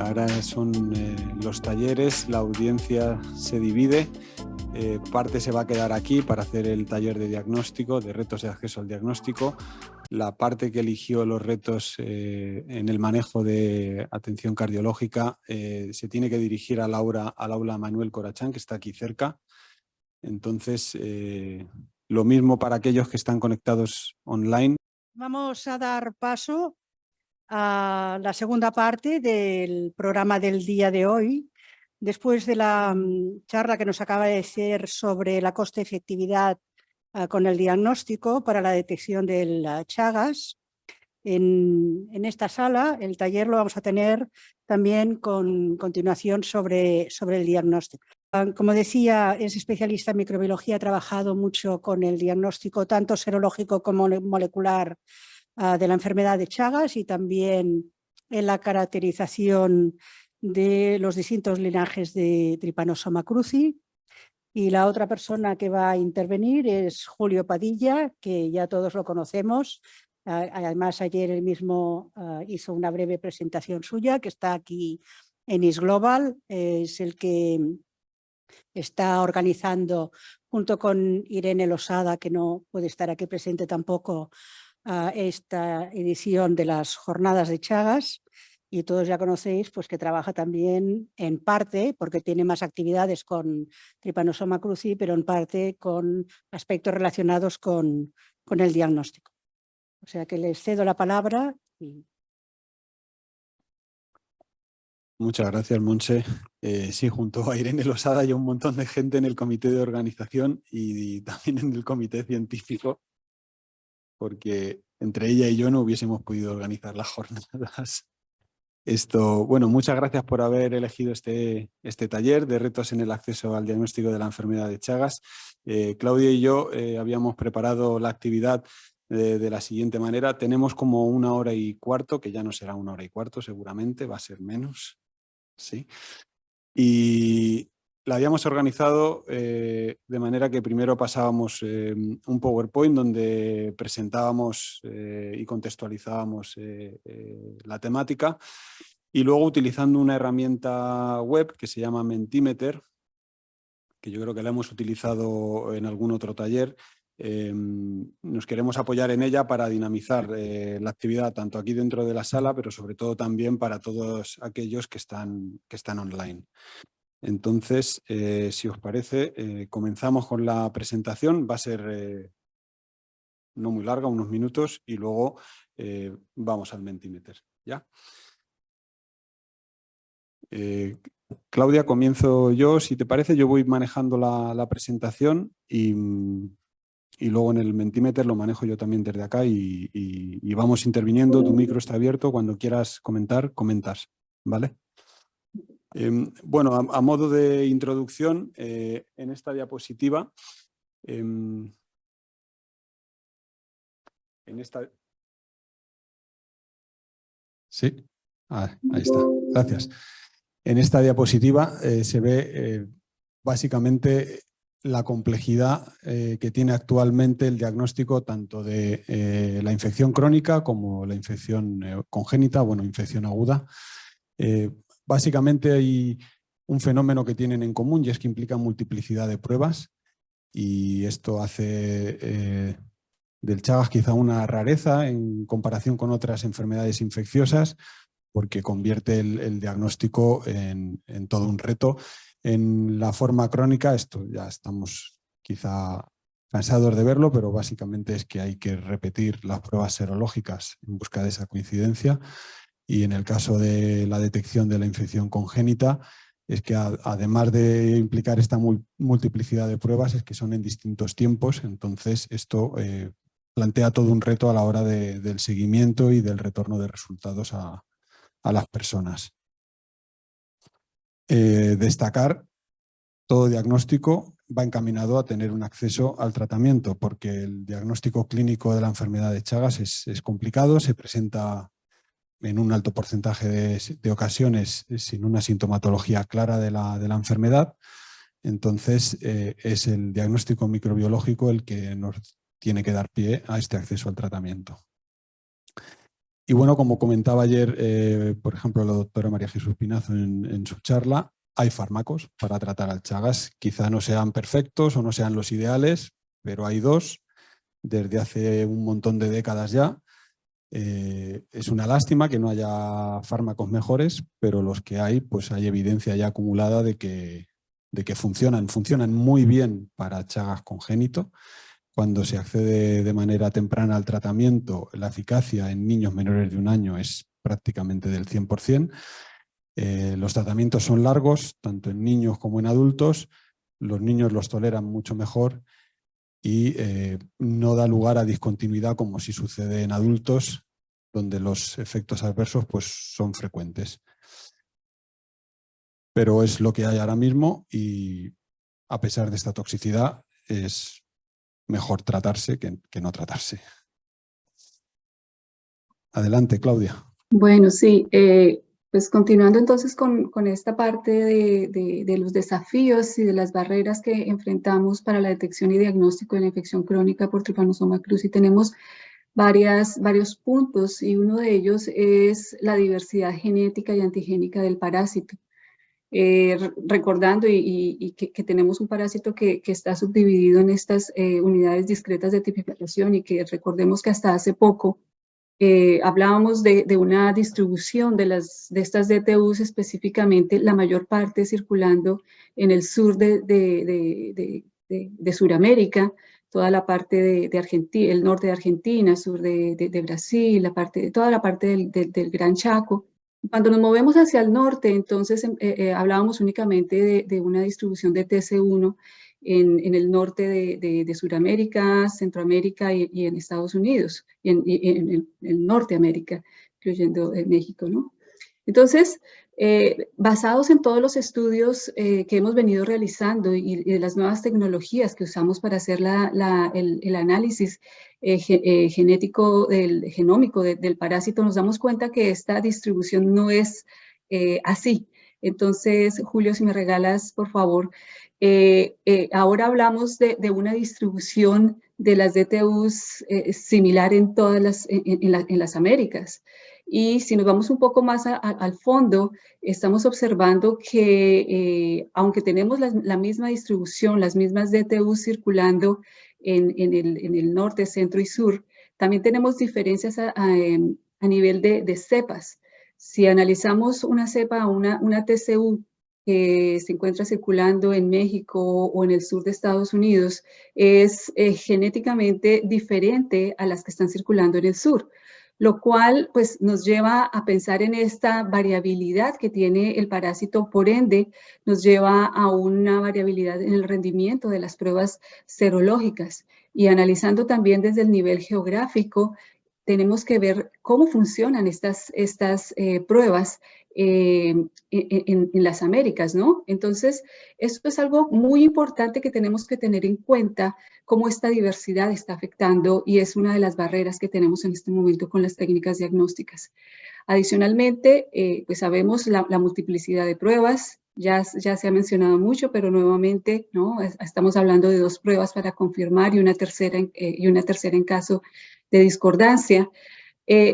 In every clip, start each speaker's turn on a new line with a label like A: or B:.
A: Ahora son los talleres, la audiencia se divide. Parte se va a quedar aquí para hacer el taller de diagnóstico, de retos de acceso al diagnóstico. La parte que eligió los retos en el manejo de atención cardiológica se tiene que dirigir al aula Manuel Corachán, que está aquí cerca. Entonces, lo mismo para aquellos que están conectados online.
B: Vamos a dar paso a la segunda parte del programa del día de hoy. Después de la charla que nos acaba de hacer sobre la coste-efectividad con el diagnóstico para la detección del Chagas, en esta sala el taller lo vamos a tener también con continuación sobre el diagnóstico. Como decía, es especialista en microbiología, ha trabajado mucho con el diagnóstico tanto serológico como molecular de la enfermedad de Chagas y también en la caracterización de los distintos linajes de Trypanosoma cruzi. Y la otra persona que va a intervenir es Julio Padilla, que ya todos lo conocemos. Además, ayer él mismo hizo una breve presentación suya, que está aquí en ISGlobal. Es el que está organizando, junto con Irene Losada, que no puede estar aquí presente tampoco, esta edición de las Jornadas de Chagas. Y todos ya conocéis pues, que trabaja también en parte, porque tiene más actividades con Trypanosoma cruzi, pero en parte con aspectos relacionados con el diagnóstico. O sea que les cedo la palabra.
A: Muchas gracias, Montse. Sí, junto a Irene Losada hay un montón de gente en el comité de organización y también en el comité científico, porque entre ella y yo no hubiésemos podido organizar las jornadas. Bueno, muchas gracias por haber elegido este taller de retos en el acceso al diagnóstico de la enfermedad de Chagas. Claudia y yo habíamos preparado la actividad de la siguiente manera. Tenemos como 1 hora y cuarto, que ya no será 1 hora y cuarto seguramente, va a ser menos. Sí. Y la habíamos organizado de manera que primero pasábamos un PowerPoint donde presentábamos y contextualizábamos la temática, y luego utilizando una herramienta web que se llama Mentimeter, que yo creo que la hemos utilizado en algún otro taller. Nos queremos apoyar en ella para dinamizar la actividad tanto aquí dentro de la sala, pero sobre todo también para todos aquellos que están online. Entonces, si os parece, comenzamos con la presentación. Va a ser no muy larga, unos minutos, y luego vamos al Mentimeter. ¿Ya? Claudia, comienzo yo, si te parece. Yo voy manejando la presentación y luego en el Mentimeter lo manejo yo también desde acá y vamos interviniendo. Tu micro está abierto. Cuando quieras comentar, comentas. ¿Vale? Bueno, a modo de introducción, en esta diapositiva, Sí, ahí está, gracias. En esta diapositiva se ve básicamente la complejidad que tiene actualmente el diagnóstico tanto de la infección crónica como la infección congénita, bueno, infección aguda. Básicamente hay un fenómeno que tienen en común y es que implica multiplicidad de pruebas, y esto hace del Chagas quizá una rareza en comparación con otras enfermedades infecciosas, porque convierte el diagnóstico en todo un reto. En la forma crónica, esto ya estamos quizá cansados de verlo, pero básicamente es que hay que repetir las pruebas serológicas en busca de esa coincidencia. Y en el caso de la detección de la infección congénita, es que además de implicar esta multiplicidad de pruebas, es que son en distintos tiempos. Entonces esto plantea todo un reto a la hora del seguimiento y del retorno de resultados a las personas. Destacar, todo diagnóstico va encaminado a tener un acceso al tratamiento, porque el diagnóstico clínico de la enfermedad de Chagas es complicado, se presenta en un alto porcentaje de ocasiones sin una sintomatología clara de la enfermedad. Entonces es el diagnóstico microbiológico el que nos tiene que dar pie a este acceso al tratamiento. Y bueno, como comentaba ayer, por ejemplo, la doctora María Jesús Pinazo en su charla, hay fármacos para tratar al Chagas. Quizá no sean perfectos o no sean los ideales, pero hay dos desde hace un montón de décadas ya. Es una lástima que no haya fármacos mejores, pero los que hay, pues hay evidencia ya acumulada de que funcionan muy bien para Chagas congénito. Cuando se accede de manera temprana al tratamiento, la eficacia en niños menores de 1 año es prácticamente del 100%. Los tratamientos son largos, tanto en niños como en adultos. Los niños los toleran mucho mejor y no da lugar a discontinuidad como sí sucede en adultos, donde los efectos adversos pues, son frecuentes. Pero es lo que hay ahora mismo y a pesar de esta toxicidad es mejor tratarse que no tratarse. Adelante, Claudia.
C: Bueno, sí, pues continuando entonces con esta parte de los desafíos y de las barreras que enfrentamos para la detección y diagnóstico de la infección crónica por Trypanosoma cruzi, tenemos varios puntos y uno de ellos es la diversidad genética y antigénica del parásito. Recordando que tenemos un parásito que está subdividido en estas unidades discretas de tipificación y que recordemos que hasta hace poco hablábamos de una distribución de estas DTUs específicamente, la mayor parte circulando en el sur de Sudamérica, toda la parte de Argentina, el norte de Argentina, sur de Brasil, toda la parte del Gran Chaco. Cuando nos movemos hacia el norte, entonces hablábamos únicamente de una distribución de TC1 en el norte de Sudamérica, Centroamérica y en Estados Unidos, y en el Norteamérica, incluyendo México, ¿no? Entonces, basados en todos los estudios que hemos venido realizando y de las nuevas tecnologías que usamos para hacer el análisis genómico del parásito, nos damos cuenta que esta distribución no es así. Entonces, Julio, si me regalas, por favor, ahora hablamos de una distribución de las DTUs similar en todas en las Américas. Y si nos vamos un poco más al fondo, estamos observando que aunque tenemos la misma distribución, las mismas DTUs circulando en el norte, centro y sur, también tenemos diferencias a nivel de cepas. Si analizamos una cepa, una TCU, que se encuentra circulando en México o en el sur de Estados Unidos, es genéticamente diferente a las que están circulando en el sur, lo cual pues, nos lleva a pensar en esta variabilidad que tiene el parásito, por ende, nos lleva a una variabilidad en el rendimiento de las pruebas serológicas. Y analizando también desde el nivel geográfico, tenemos que ver cómo funcionan estas pruebas en las Américas, ¿no? Entonces, esto es algo muy importante que tenemos que tener en cuenta, cómo esta diversidad está afectando y es una de las barreras que tenemos en este momento con las técnicas diagnósticas. Adicionalmente, pues sabemos la multiplicidad de pruebas, ya se ha mencionado mucho, pero nuevamente, ¿no? Estamos hablando de 2 pruebas para confirmar y una tercera en caso de discordancia,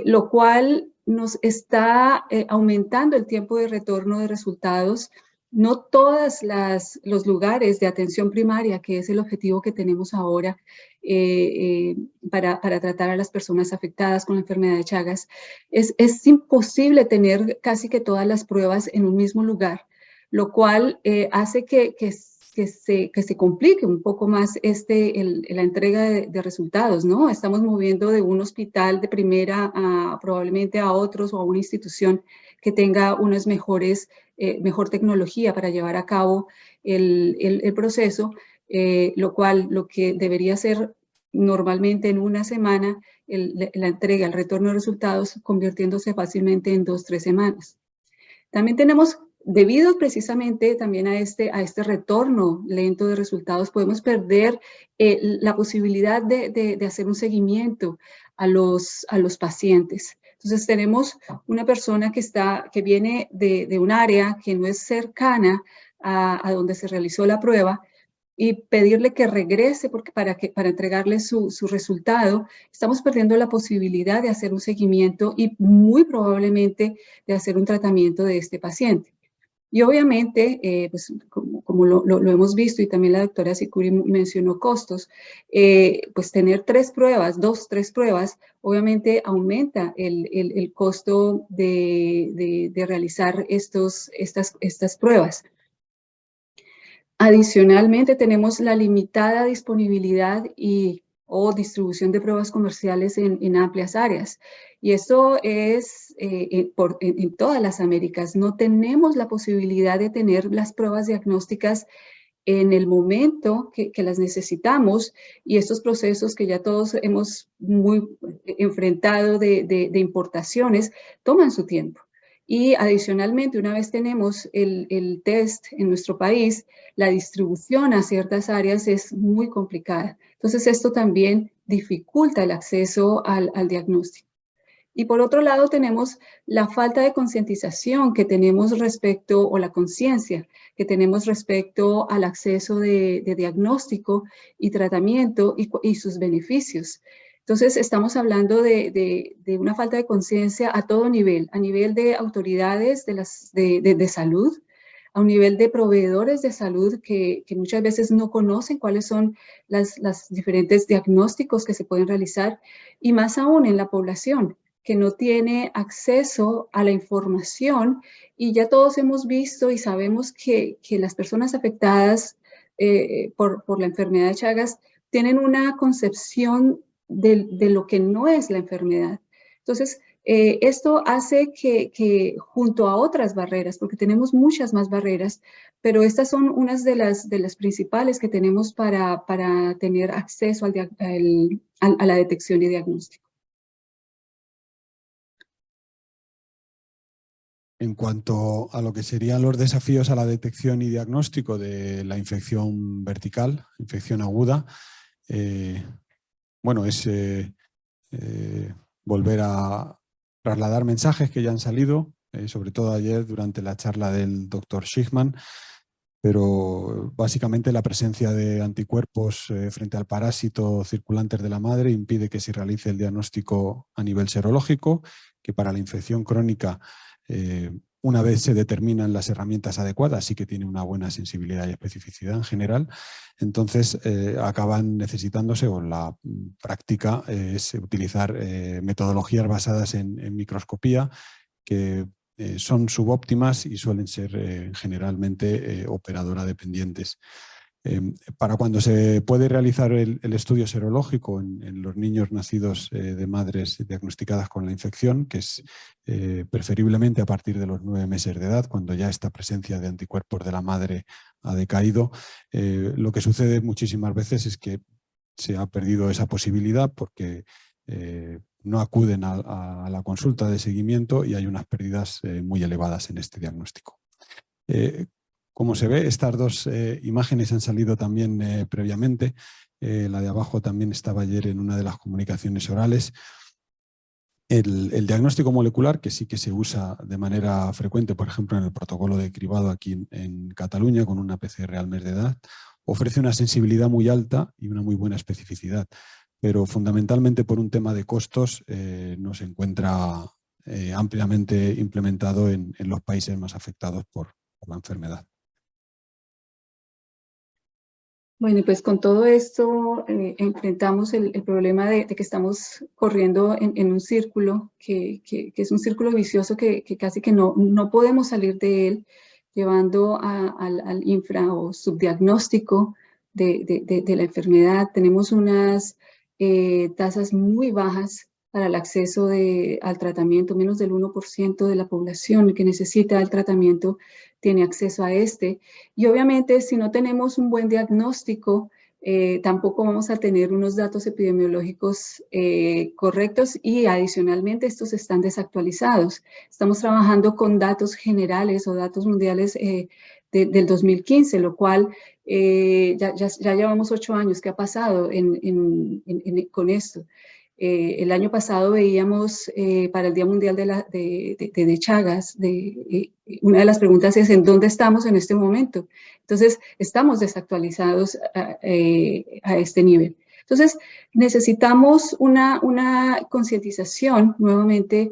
C: lo cual nos está aumentando el tiempo de retorno de resultados. No todos los lugares de atención primaria, que es el objetivo que tenemos ahora para tratar a las personas afectadas con la enfermedad de Chagas, es imposible tener casi que todas las pruebas en un mismo lugar, lo cual hace que se complique un poco más la entrega de resultados, ¿no? Estamos moviendo de un hospital de primera probablemente a otros o a una institución que tenga unas mejor tecnología para llevar a cabo el proceso, lo que debería ser normalmente en una semana la entrega, el retorno de resultados, convirtiéndose fácilmente en 2-3 semanas. También tenemos, debido precisamente también a este retorno lento de resultados, podemos perder la posibilidad de hacer un seguimiento a los pacientes. Entonces tenemos una persona que viene de un área que no es cercana a donde se realizó la prueba, y pedirle que regrese para entregarle su resultado, estamos perdiendo la posibilidad de hacer un seguimiento y muy probablemente de hacer un tratamiento de este paciente. Y obviamente, pues como lo hemos visto y también la doctora Sicuri mencionó costos, pues tener 3 pruebas, 2, 3 pruebas, obviamente aumenta el costo de realizar estas pruebas. Adicionalmente, tenemos la limitada disponibilidad o distribución de pruebas comerciales en amplias áreas. Y esto es en todas las Américas. No tenemos la posibilidad de tener las pruebas diagnósticas en el momento que las necesitamos, y estos procesos que ya todos hemos enfrentado de importaciones toman su tiempo. Y adicionalmente, una vez tenemos el test en nuestro país, la distribución a ciertas áreas es muy complicada. Entonces, esto también dificulta el acceso al diagnóstico. Y por otro lado, tenemos la falta de concientización que tenemos respecto, o la conciencia que tenemos respecto al acceso de diagnóstico y tratamiento y sus beneficios. Entonces, estamos hablando de una falta de conciencia a todo nivel, a nivel de autoridades de salud, a un nivel de proveedores de salud que muchas veces no conocen cuáles son los diferentes diagnósticos que se pueden realizar, y más aún en la población, que no tiene acceso a la información. Y ya todos hemos visto y sabemos que las personas afectadas por la enfermedad de Chagas tienen una concepción de lo que no es la enfermedad. Entonces, esto hace que junto a otras barreras, porque tenemos muchas más barreras, pero estas son unas de las principales que tenemos para tener acceso a la detección y diagnóstico.
A: En cuanto a lo que serían los desafíos a la detección y diagnóstico de la infección vertical, infección aguda, bueno, es volver a trasladar mensajes que ya han salido, sobre todo ayer durante la charla del doctor Schichman, pero básicamente la presencia de anticuerpos frente al parásito circulantes de la madre impide que se realice el diagnóstico a nivel serológico, que para la infección crónica, una vez se determinan las herramientas adecuadas, sí que tiene una buena sensibilidad y especificidad en general. Entonces acaban necesitándose, o la práctica es utilizar metodologías basadas en microscopía, que son subóptimas y suelen ser generalmente operadora dependientes. Para cuando se puede realizar el estudio serológico en los niños nacidos de madres diagnosticadas con la infección, que es preferiblemente a partir de los 9 meses de edad, cuando ya esta presencia de anticuerpos de la madre ha decaído, lo que sucede muchísimas veces es que se ha perdido esa posibilidad porque no acuden a la consulta de seguimiento y hay unas pérdidas muy elevadas en este diagnóstico. Como se ve, estas dos imágenes han salido también previamente. La de abajo también estaba ayer en una de las comunicaciones orales. El diagnóstico molecular, que sí que se usa de manera frecuente, por ejemplo, en el protocolo de cribado aquí en Cataluña, con una PCR al mes de edad, ofrece una sensibilidad muy alta y una muy buena especificidad, pero fundamentalmente por un tema de costos no se encuentra ampliamente implementado en los países más afectados por la enfermedad.
C: Bueno, y pues con todo esto enfrentamos el problema de que estamos corriendo en un círculo que es un círculo vicioso que casi que no podemos salir de él, llevando al infra o subdiagnóstico de la enfermedad. Tenemos unas tasas muy bajas para el acceso al tratamiento. Menos del 1% de la población que necesita el tratamiento tiene acceso a este. Y obviamente, si no tenemos un buen diagnóstico, tampoco vamos a tener unos datos epidemiológicos correctos, y adicionalmente estos están desactualizados. Estamos trabajando con datos generales o datos mundiales del 2015, lo cual ya llevamos 8 años que ha pasado con esto. El año pasado veíamos para el Día Mundial de Chagas, una de las preguntas es ¿en dónde estamos en este momento? Entonces, estamos desactualizados a este nivel. Entonces, necesitamos una concientización nuevamente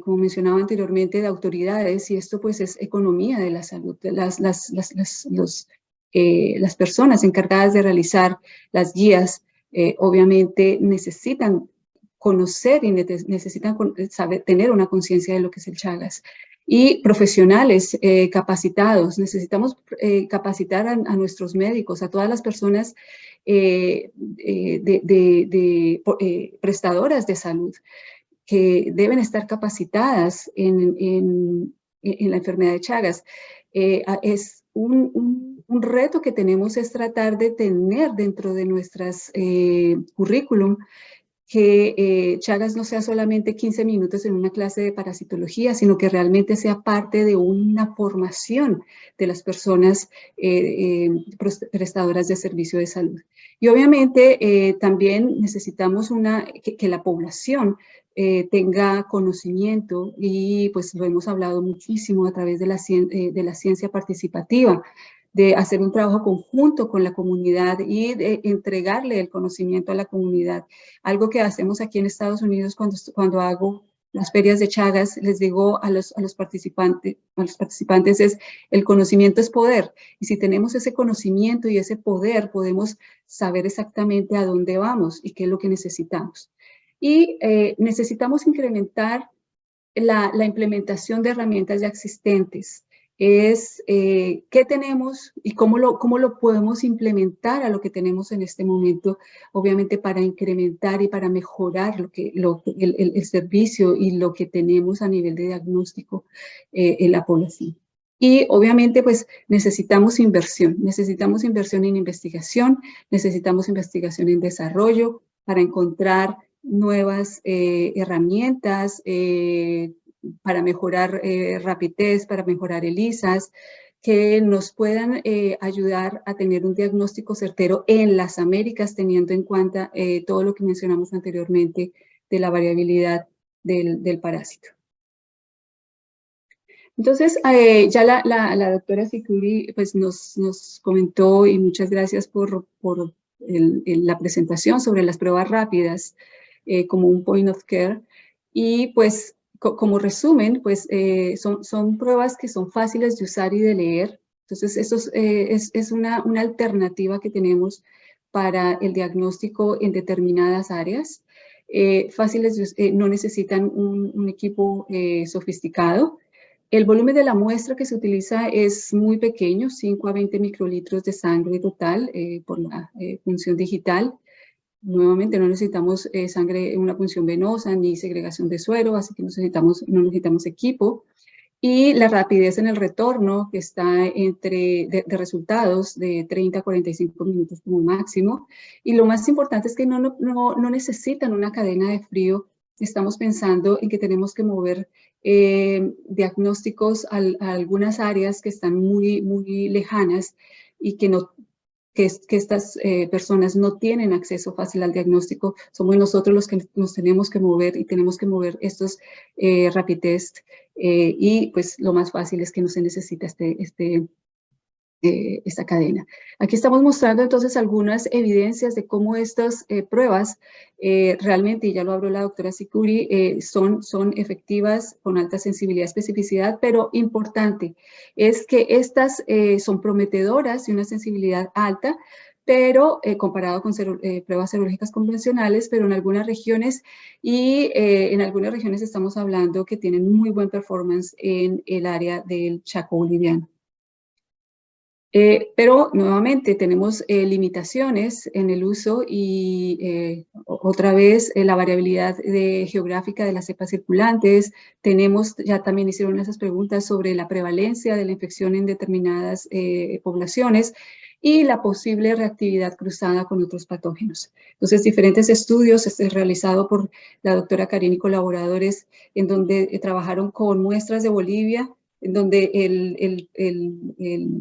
C: como mencionaba anteriormente, de autoridades, y esto pues es economía de la salud. Las personas encargadas de realizar las guías obviamente necesitan conocer y necesitan tener una conciencia de lo que es el Chagas. Y profesionales capacitados, necesitamos capacitar a nuestros médicos, a todas las personas prestadoras de salud que deben estar capacitadas en la enfermedad de Chagas. Es un reto que tenemos es tratar de tener dentro de nuestras currículum que Chagas no sea solamente 15 minutos en una clase de parasitología, sino que realmente sea parte de una formación de las personas prestadoras de servicio de salud. Y obviamente también necesitamos que la población tenga conocimiento, y pues lo hemos hablado muchísimo a través de la ciencia participativa, de hacer un trabajo conjunto con la comunidad y de entregarle el conocimiento a la comunidad. Algo que hacemos aquí en Estados Unidos cuando hago las ferias de Chagas, les digo a los participantes es el conocimiento es poder. Y si tenemos ese conocimiento y ese poder, podemos saber exactamente a dónde vamos y qué es lo que necesitamos. Y necesitamos incrementar la implementación de herramientas ya existentes. Es qué tenemos y cómo lo podemos implementar a lo que tenemos en este momento, obviamente para incrementar y para mejorar el servicio y lo que tenemos a nivel de diagnóstico en la población. Y obviamente pues necesitamos inversión en investigación, necesitamos investigación en desarrollo para encontrar nuevas herramientas, para mejorar rapidez, para mejorar ELISAs, que nos puedan ayudar a tener un diagnóstico certero en las Américas, teniendo en cuenta todo lo que mencionamos anteriormente de la variabilidad del parásito. Entonces, ya la doctora Sicuri pues, nos comentó, y muchas gracias por la presentación sobre las pruebas rápidas como un point of care. Y pues, como resumen, pues son pruebas que son fáciles de usar y de leer. Entonces, eso es una alternativa que tenemos para el diagnóstico en determinadas áreas. Fáciles, no necesitan un equipo sofisticado. El volumen de la muestra que se utiliza es muy pequeño, 5 a 20 microlitros de sangre total por la punción digital. Nuevamente no necesitamos sangre en una punción venosa ni segregación de suero, así que no necesitamos equipo. Y la rapidez en el retorno, que está de resultados de 30 a 45 minutos como máximo. Y lo más importante es que no necesitan una cadena de frío. Estamos pensando en que tenemos que mover diagnósticos a algunas áreas que están muy, muy lejanas y que estas personas no tienen acceso fácil al diagnóstico. Somos nosotros los que nos tenemos que mover y tenemos que mover estos rapid test y pues lo más fácil es que no se necesita esta cadena. Aquí estamos mostrando entonces algunas evidencias de cómo estas pruebas realmente, y ya lo habló la doctora Sicuri, son efectivas con alta sensibilidad y especificidad, pero importante es que estas son prometedoras y una sensibilidad alta, pero comparado con pruebas serológicas convencionales, pero en algunas regiones estamos hablando que tienen muy buen performance en el área del Chaco boliviano. Pero nuevamente tenemos limitaciones en el uso y otra vez la variabilidad geográfica de las cepas circulantes. Ya también hicieron esas preguntas sobre la prevalencia de la infección en determinadas poblaciones y la posible reactividad cruzada con otros patógenos. Entonces, diferentes estudios realizados por la doctora Karin y colaboradores en donde trabajaron con muestras de Bolivia, en donde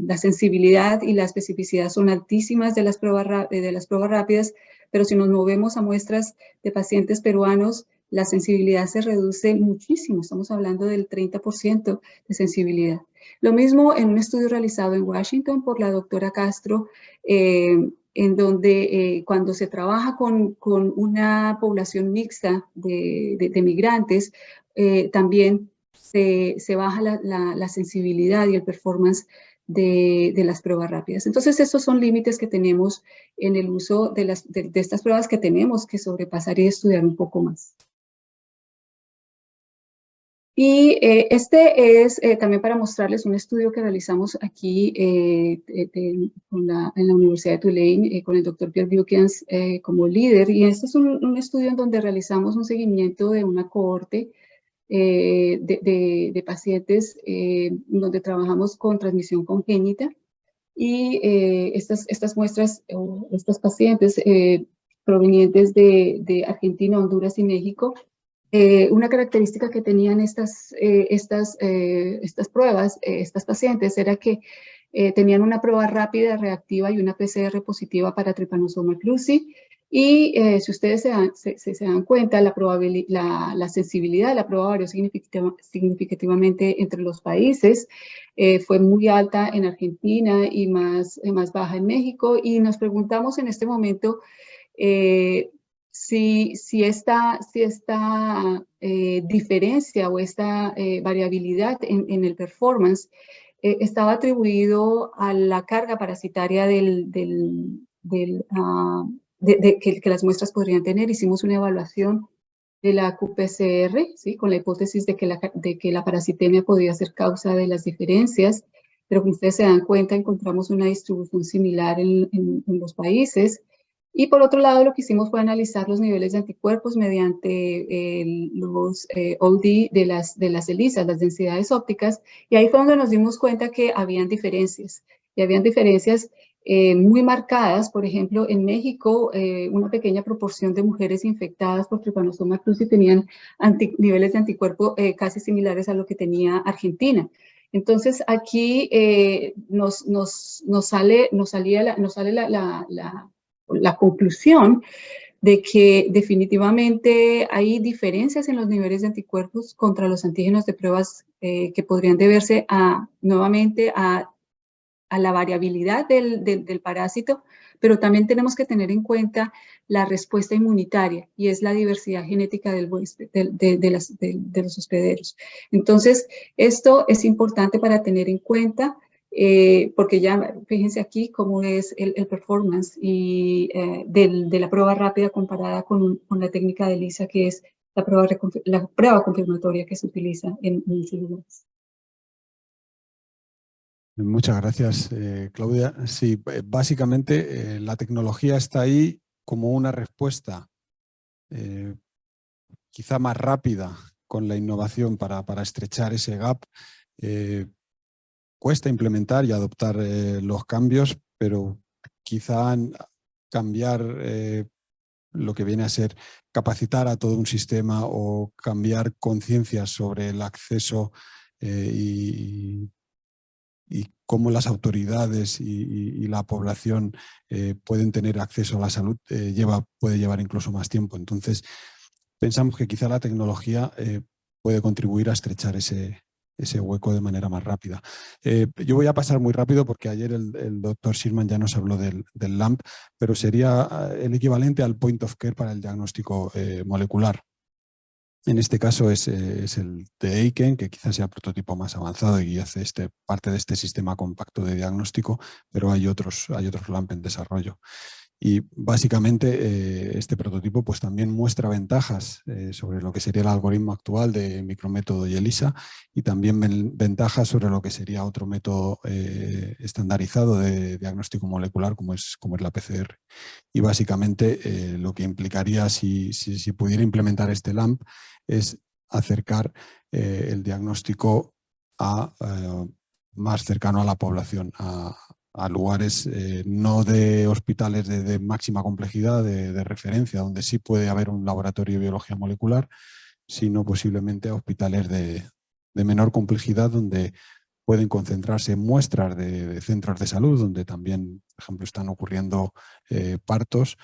C: la sensibilidad y la especificidad son altísimas de las pruebas rápidas, pero si nos movemos a muestras de pacientes peruanos, la sensibilidad se reduce muchísimo, estamos hablando del 30% de sensibilidad. Lo mismo en un estudio realizado en Washington por la doctora Castro, en donde cuando se trabaja con una población mixta de migrantes, también se baja la sensibilidad y el performance de las pruebas rápidas. Entonces, estos son límites que tenemos en el uso de estas pruebas que tenemos que sobrepasar y estudiar un poco más. Y este es también para mostrarles un estudio que realizamos aquí en la Universidad de Tulane con el doctor Pierre Buchans como líder. Y este es un estudio en donde realizamos un seguimiento de una cohorte de pacientes donde trabajamos con transmisión congénita. Y estas muestras, estos pacientes provenientes de Argentina, Honduras y México, una característica que tenían estas pruebas, estas pacientes, era que tenían una prueba rápida, reactiva y una PCR positiva para Trypanosoma cruzi. Y si ustedes se dan cuenta, la sensibilidad de la prueba varió significativamente entre los países. Fue muy alta en Argentina y más baja en México. Y nos preguntamos en este momento si esta diferencia o esta variabilidad en el performance estaba atribuido a la carga parasitaria que las muestras podrían tener. Hicimos una evaluación de la qPCR, ¿sí? Con la hipótesis de que la parasitemia podía ser causa de las diferencias, pero como ustedes se dan cuenta, encontramos una distribución similar en los países. Y por otro lado, lo que hicimos fue analizar los niveles de anticuerpos mediante los OD de las ELISA, las densidades ópticas, y ahí fue donde nos dimos cuenta que habían diferencias, y habían diferencias muy marcadas. Por ejemplo, en México, una pequeña proporción de mujeres infectadas por Trypanosoma cruzi tenían niveles de anticuerpo casi similares a lo que tenía Argentina. Entonces, aquí nos salía la conclusión de que definitivamente hay diferencias en los niveles de anticuerpos contra los antígenos de pruebas que podrían deberse nuevamente a la variabilidad del parásito, pero también tenemos que tener en cuenta la respuesta inmunitaria, y es la diversidad genética de los hospederos. Entonces, esto es importante para tener en cuenta, porque ya fíjense aquí cómo es el performance de la prueba rápida comparada con la técnica de ELISA, que es la prueba confirmatoria que se utiliza en muchos lugares.
A: Muchas gracias, Claudia. Sí, básicamente la tecnología está ahí como una respuesta quizá más rápida con la innovación para estrechar ese gap. Cuesta implementar y adoptar los cambios, pero quizá cambiar lo que viene a ser capacitar a todo un sistema o cambiar conciencias sobre el acceso y cómo las autoridades y la población pueden tener acceso a la salud puede llevar incluso más tiempo. Entonces, pensamos que quizá la tecnología puede contribuir a estrechar ese hueco de manera más rápida. Yo voy a pasar muy rápido porque ayer el doctor Schirman ya nos habló del LAMP, pero sería el equivalente al point of care para el diagnóstico molecular. En este caso es el de Eiken, que quizás sea el prototipo más avanzado y hace parte de este sistema compacto de diagnóstico, pero hay otros LAMP en desarrollo. Y básicamente este prototipo pues también muestra ventajas sobre lo que sería el algoritmo actual de micrométodo y ELISA, y también ventajas sobre lo que sería otro método estandarizado de diagnóstico molecular como es la PCR. Y básicamente lo que implicaría si pudiera implementar este LAMP es acercar el diagnóstico más cercano a la población, a lugares no de hospitales de máxima complejidad, de referencia, donde sí puede haber un laboratorio de biología molecular, sino posiblemente a hospitales de menor complejidad, donde pueden concentrarse muestras de centros de salud, donde también, por ejemplo, están ocurriendo partos,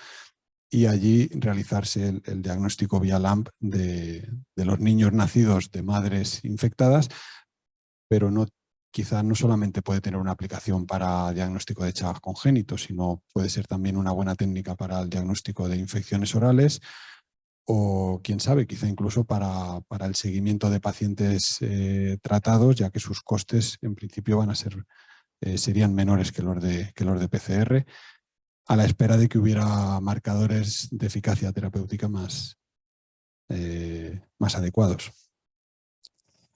A: y allí realizarse el diagnóstico vía LAMP de los niños nacidos de madres infectadas, pero quizá no solamente puede tener una aplicación para diagnóstico de Chagas congénitos, sino puede ser también una buena técnica para el diagnóstico de infecciones orales o, quién sabe, quizá incluso para el seguimiento de pacientes tratados, ya que sus costes en principio serían menores que los de PCR, a la espera de que hubiera marcadores de eficacia terapéutica más adecuados.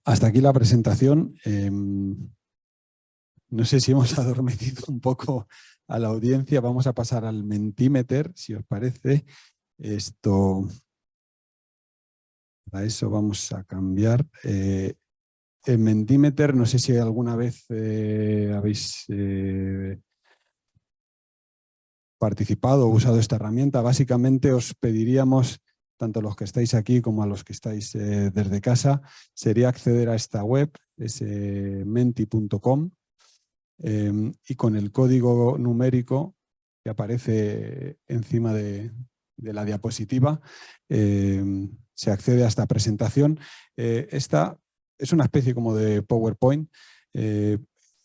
A: Hasta aquí la presentación. No sé si hemos adormecido un poco a la audiencia. Vamos a pasar al Mentimeter, si os parece. Para eso vamos a cambiar. El Mentimeter, no sé si alguna vez habéis participado o usado esta herramienta. Básicamente os pediríamos, tanto los que estáis aquí como a los que estáis desde casa, sería acceder a esta web, es menti.com, y con el código numérico que aparece encima de la diapositiva se accede a esta presentación. Esta es una especie como de PowerPoint.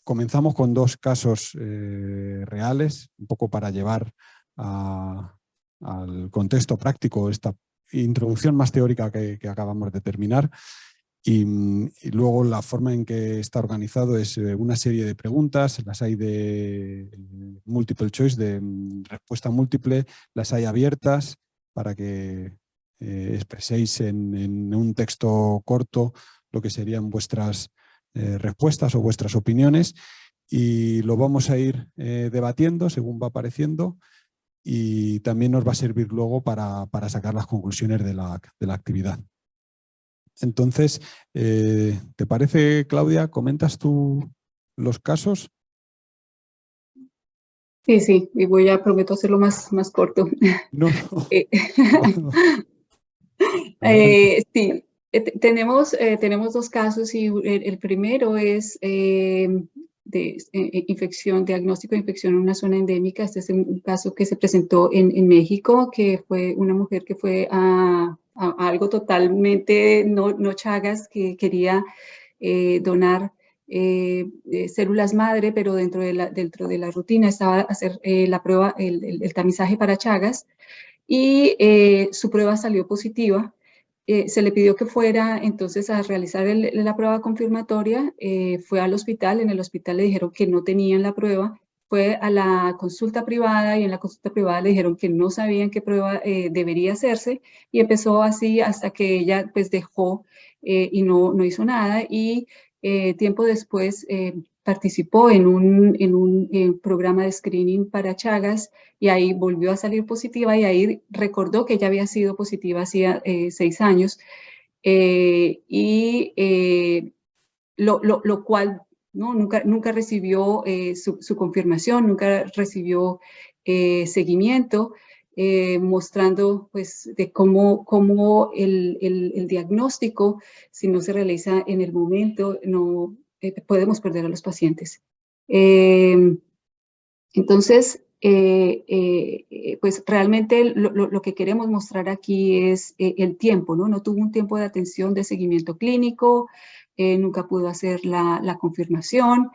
A: Comenzamos con 2 casos reales, un poco para llevar al contexto práctico esta introducción más teórica que acabamos de terminar. Y luego la forma en que está organizado es una serie de preguntas, las hay de multiple choice, de respuesta múltiple, las hay abiertas para que expreséis en un texto corto lo que serían vuestras respuestas o vuestras opiniones, y lo vamos a ir debatiendo según va apareciendo, y también nos va a servir luego para sacar las conclusiones de la actividad. Entonces, ¿te parece, Claudia? ¿Comentas tú los casos?
C: Sí, y prometo hacerlo más corto.
A: No. No.
C: Sí, tenemos 2 casos y el primero es de diagnóstico de infección en una zona endémica. Este es un caso que se presentó en México, que fue una mujer que fue a algo totalmente no Chagas, que quería donar células madre, pero dentro de la rutina estaba hacer la prueba, el tamizaje para Chagas, y su prueba salió positiva. Se le pidió que fuera entonces a realizar la prueba confirmatoria, fue al hospital, en el hospital le dijeron que no tenían la prueba, fue a la consulta privada y en la consulta privada le dijeron que no sabían qué prueba debería hacerse, y empezó así hasta que ella pues dejó y no hizo nada, y tiempo después participó en un programa de screening para Chagas, y ahí volvió a salir positiva, y ahí recordó que ya había sido positiva hacía 6 años, lo cual ¿no? nunca recibió su confirmación, nunca recibió seguimiento, mostrando pues de cómo el diagnóstico, si no se realiza en el momento, no podemos perder a los pacientes. Entonces, pues realmente lo que queremos mostrar aquí es el tiempo, ¿no? No tuvo un tiempo de atención de seguimiento clínico, nunca pudo hacer la confirmación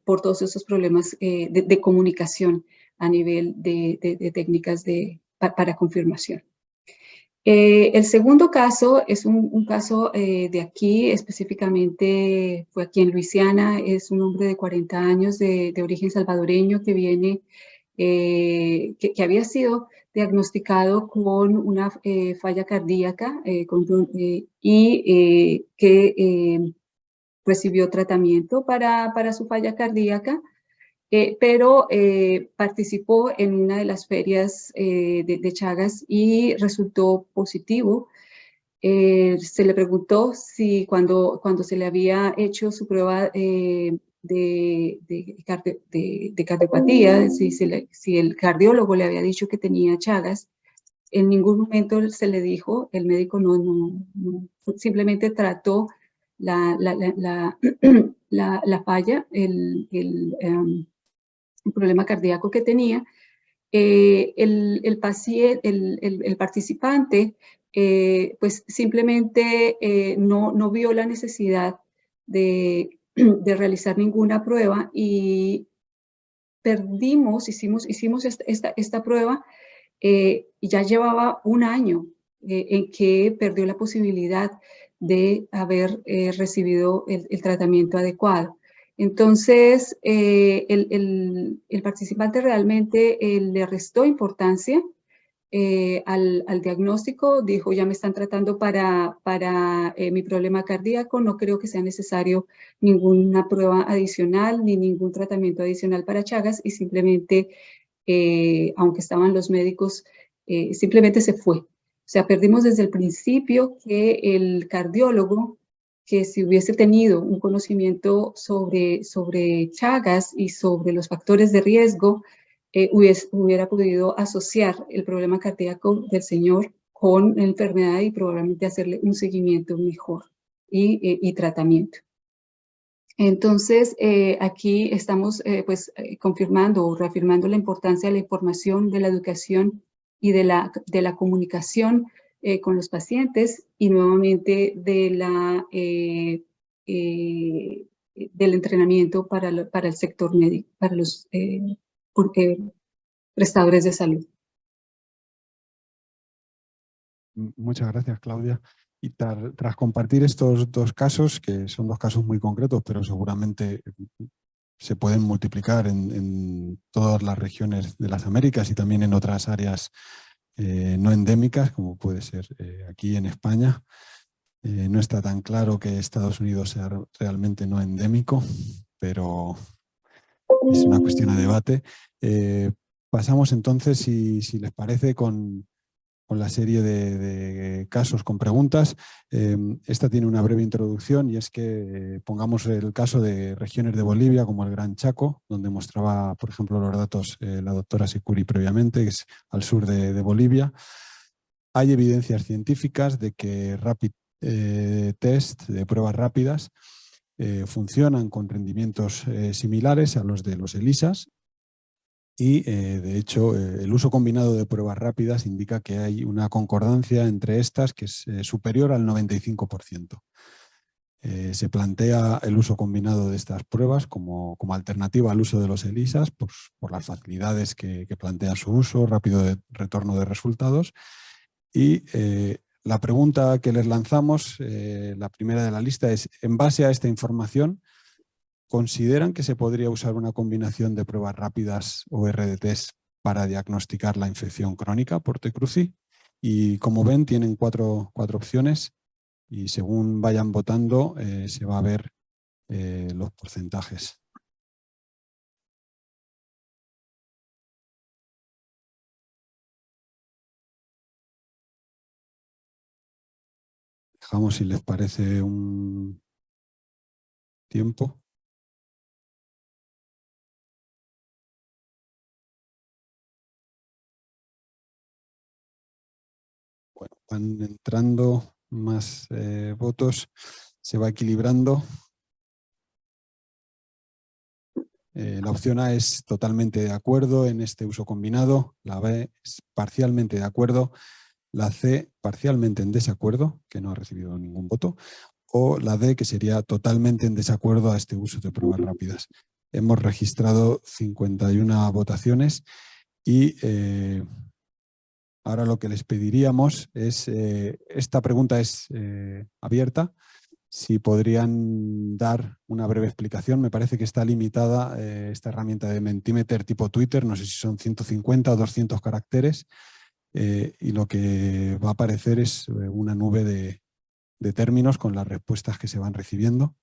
C: por todos esos problemas de comunicación a nivel de técnicas para confirmación. El segundo caso es un caso de aquí, específicamente fue aquí en Luisiana. Es un hombre de 40 años de origen salvadoreño que viene, que había sido diagnosticado con una falla cardíaca y que recibió tratamiento para su falla cardíaca. Pero participó en una de las ferias de Chagas y resultó positivo. Se le preguntó si cuando se le había hecho su prueba de cardiopatía, si el cardiólogo le había dicho que tenía Chagas. En ningún momento se le dijo, el médico no simplemente trató la falla, el problema cardíaco que tenía, el participante pues simplemente no vio la necesidad de realizar ninguna prueba y hicimos esta prueba y ya llevaba un año en que perdió la posibilidad de haber recibido el tratamiento adecuado. Entonces, el participante realmente le restó importancia al diagnóstico, dijo, ya me están tratando para mi problema cardíaco, no creo que sea necesario ninguna prueba adicional ni ningún tratamiento adicional para Chagas y simplemente, aunque estaban los médicos, simplemente se fue. O sea, perdimos desde el principio que el cardiólogo, que si hubiese tenido un conocimiento sobre Chagas y sobre los factores de riesgo, hubiera podido asociar el problema cardíaco del señor con la enfermedad y probablemente hacerle un seguimiento mejor y tratamiento. Entonces, aquí estamos confirmando o reafirmando la importancia de la información, de la educación y de la comunicación con los pacientes y nuevamente del entrenamiento para el sector médico, para los prestadores de salud.
A: Muchas gracias, Claudia. Y tras compartir estos dos casos, que son dos casos muy concretos, pero seguramente se pueden multiplicar en todas las regiones de las Américas y también en otras áreas no endémicas, como puede ser aquí en España. No está tan claro que Estados Unidos sea realmente no endémico, pero es una cuestión a debate. Pasamos entonces, si les parece, con la serie de casos con preguntas. Esta tiene una breve introducción y es que pongamos el caso de regiones de Bolivia como el Gran Chaco, donde mostraba, por ejemplo, los datos la doctora Sicuri previamente, que es al sur de Bolivia. Hay evidencias científicas de que rapid test de pruebas rápidas funcionan con rendimientos similares a los de los ELISAs. Y, de hecho, el uso combinado de pruebas rápidas indica que hay una concordancia entre estas que es superior al 95%. Se plantea el uso combinado de estas pruebas como alternativa al uso de los ELISAs por las facilidades que plantea su uso, rápido retorno de resultados. Y la pregunta que les lanzamos, la primera de la lista, es: en base a esta información, ¿consideran que se podría usar una combinación de pruebas rápidas o RDTs para diagnosticar la infección crónica por T-Cruci? Y como ven, tienen cuatro opciones y según vayan votando se va a ver los porcentajes. Dejamos, si les parece, un tiempo. Bueno, van entrando más votos, se va equilibrando. La opción A es totalmente de acuerdo en este uso combinado, la B es parcialmente de acuerdo, la C parcialmente en desacuerdo, que no ha recibido ningún voto, o la D, que sería totalmente en desacuerdo a este uso de pruebas rápidas. Hemos registrado 51 votaciones y ahora lo que les pediríamos es, esta pregunta es abierta, si podrían dar una breve explicación. Me parece que está limitada esta herramienta de Mentimeter tipo Twitter, no sé si son 150 o 200 caracteres, y lo que va a aparecer es una nube de términos con las respuestas que se van recibiendo.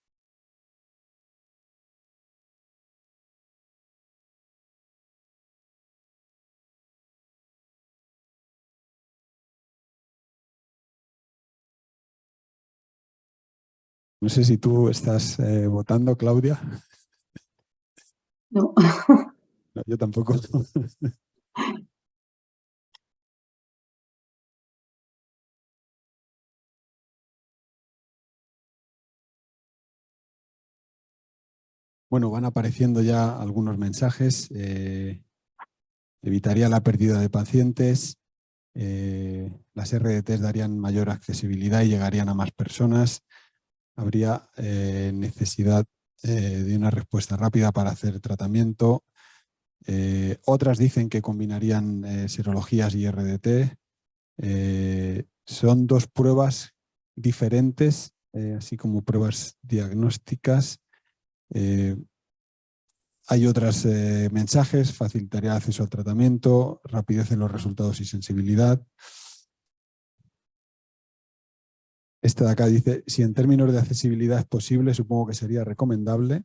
A: No sé si tú estás votando, Claudia.
C: No.
A: No, yo tampoco. Bueno, van apareciendo ya algunos mensajes. evitaría la pérdida de pacientes, las RDTs darían mayor accesibilidad y llegarían a más personas, habría necesidad de una respuesta rápida para hacer tratamiento. Otras dicen que combinarían serologías y RDT. Son dos pruebas diferentes, así como pruebas diagnósticas. Hay otros mensajes: facilitaría el acceso al tratamiento, rapidez en los resultados y sensibilidad. Este de acá dice: si en términos de accesibilidad es posible, supongo que sería recomendable.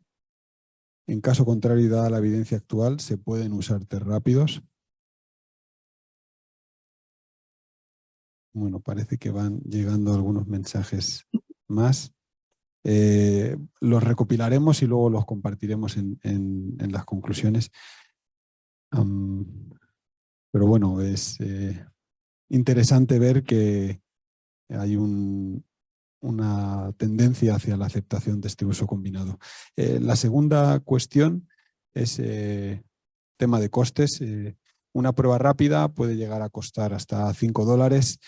A: En caso contrario, y dada la evidencia actual, se pueden usar test rápidos. Bueno, parece que van llegando algunos mensajes más. Los recopilaremos y luego los compartiremos en las conclusiones. Pero bueno, es interesante ver que hay una tendencia hacia la aceptación de este uso combinado. La segunda cuestión es tema de costes. Una prueba rápida puede llegar a costar hasta $5.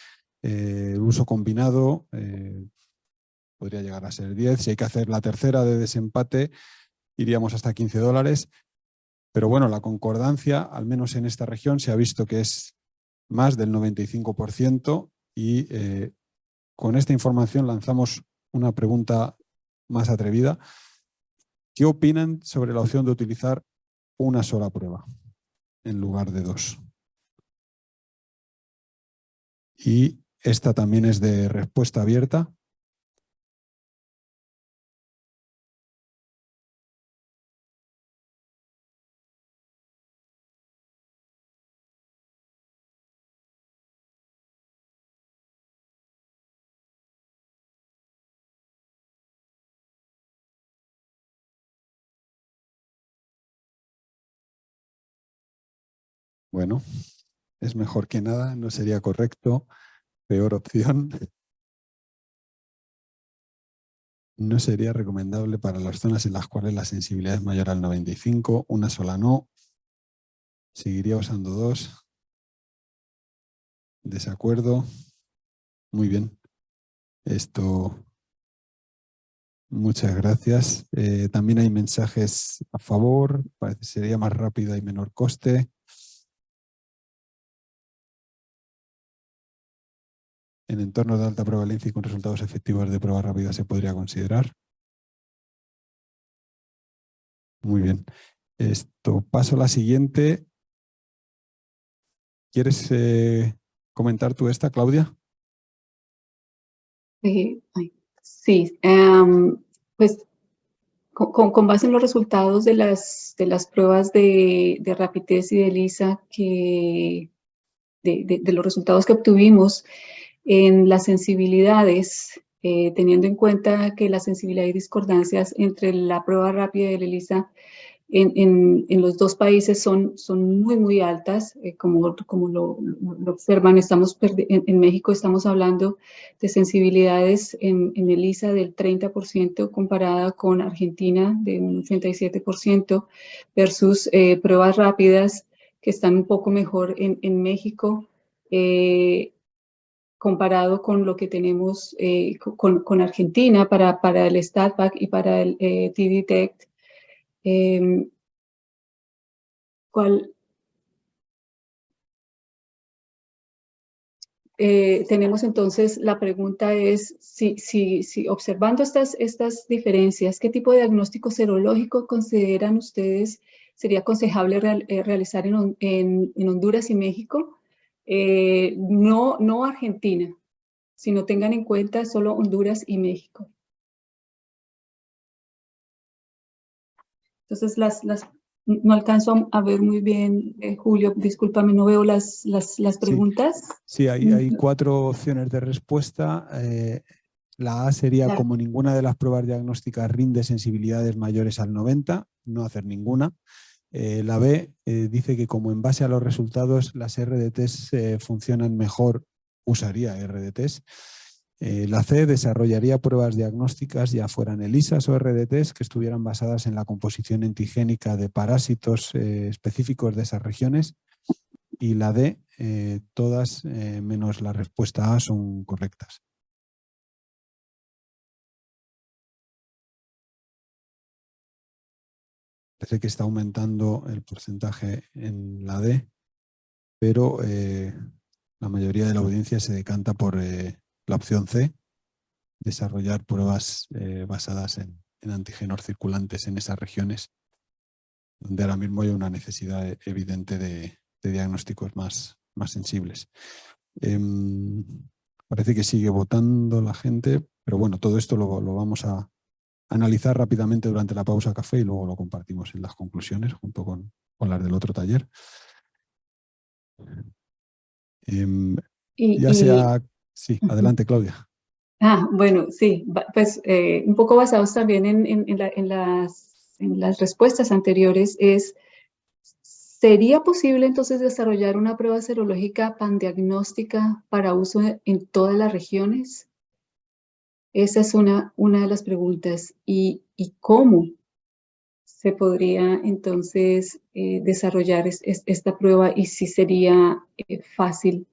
A: El uso combinado podría llegar a ser 10. Si hay que hacer la tercera de desempate, iríamos hasta $15. Pero bueno, la concordancia, al menos en esta región, se ha visto que es más del 95% y con esta información lanzamos una pregunta más atrevida. ¿Qué opinan sobre la opción de utilizar una sola prueba en lugar de dos? Y esta también es de respuesta abierta. Bueno, es mejor que nada, no sería correcto. Peor opción. No sería recomendable para las zonas en las cuales la sensibilidad es mayor al 95, una sola no. Seguiría usando dos. Desacuerdo. Muy bien. Esto, muchas gracias. También hay mensajes a favor. Parece que sería más rápida y menor coste. En entornos de alta prevalencia y con resultados efectivos de prueba rápida se podría considerar. Muy bien. Esto, paso a la siguiente. ¿Quieres comentar tú esta, Claudia?
C: Sí, pues con base en los resultados de las pruebas de rapidez y de ELISA, de los resultados que obtuvimos en las sensibilidades, teniendo en cuenta que la sensibilidad y discordancias entre la prueba rápida y el ELISA en los dos países son muy, muy altas, como lo observan. En México estamos hablando de sensibilidades en ELISA del 30% comparada con Argentina de un 87% versus pruebas rápidas que están un poco mejor en México, comparado con lo que tenemos con Argentina para el StatBack y para el T-Detect. Tenemos entonces, la pregunta es, si observando estas diferencias, ¿qué tipo de diagnóstico serológico consideran ustedes sería aconsejable realizar en Honduras y México? No Argentina, sino tengan en cuenta solo Honduras y México. Entonces, no alcanzo a ver muy bien, Julio, discúlpame, no veo las preguntas.
A: Sí, hay 4 opciones de respuesta. La A sería, claro, como ninguna de las pruebas diagnósticas rinde sensibilidades mayores al 90, no hacer ninguna. La B dice que como en base a los resultados las RDTs funcionan mejor, usaría RDTs. La C desarrollaría pruebas diagnósticas, ya fueran ELISAs o RDTs, que estuvieran basadas en la composición antigénica de parásitos específicos de esas regiones. y la D, todas menos la respuesta A son correctas. Parece que está aumentando el porcentaje en la D, pero la mayoría de la audiencia se decanta por la opción C, desarrollar pruebas basadas en antígenos circulantes en esas regiones, donde ahora mismo hay una necesidad evidente de diagnósticos más sensibles. Parece que sigue votando la gente, pero bueno, todo esto lo vamos a analizar rápidamente durante la pausa café y luego lo compartimos en las conclusiones junto con las del otro taller. Sí, adelante, Claudia.
C: Bueno, sí, pues un poco basados también en las respuestas anteriores, ¿sería posible entonces desarrollar una prueba serológica pandiagnóstica para uso en todas las regiones? Esa es una de las preguntas. ¿Y cómo se podría entonces desarrollar esta prueba y si sería fácil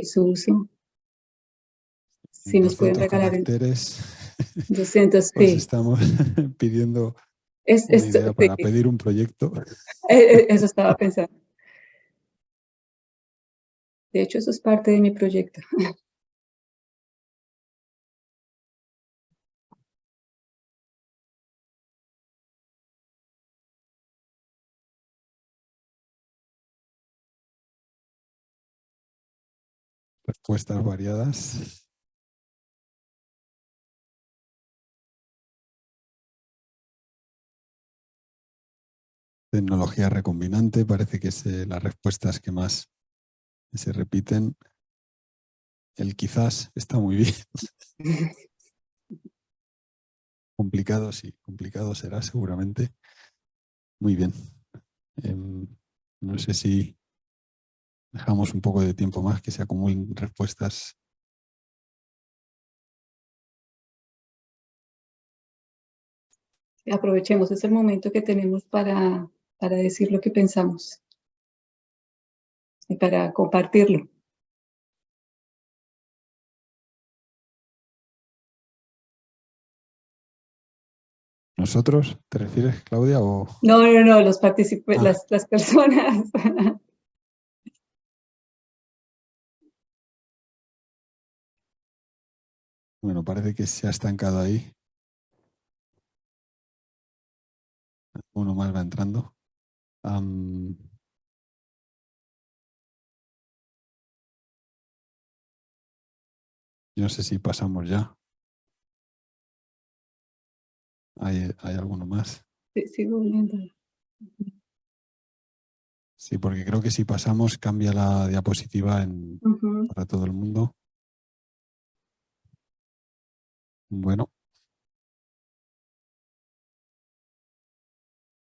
C: su uso? Si nos pueden regalar
A: caracteres,
C: 200,
A: pues
C: sí.
A: estamos pidiendo una idea para pedir un proyecto.
C: Eso estaba pensando. De hecho, eso es parte de mi proyecto.
A: Respuestas variadas. Tecnología recombinante, parece que es las respuestas que más se repiten. El quizás está muy bien. Complicado, sí, complicado será seguramente. Muy bien. No sé si dejamos un poco de tiempo más que se acumulen respuestas.
C: Aprovechemos, es el momento que tenemos para decir lo que pensamos y para compartirlo.
A: ¿Nosotros? ¿Te refieres, Claudia? O...
C: No, los participantes, las personas.
A: Bueno, parece que se ha estancado ahí. Uno más va entrando. Yo no sé si pasamos ya. ¿Hay alguno más?
C: Sigo viendo.
A: Sí, porque creo que si pasamos cambia la diapositiva para todo el mundo. Bueno.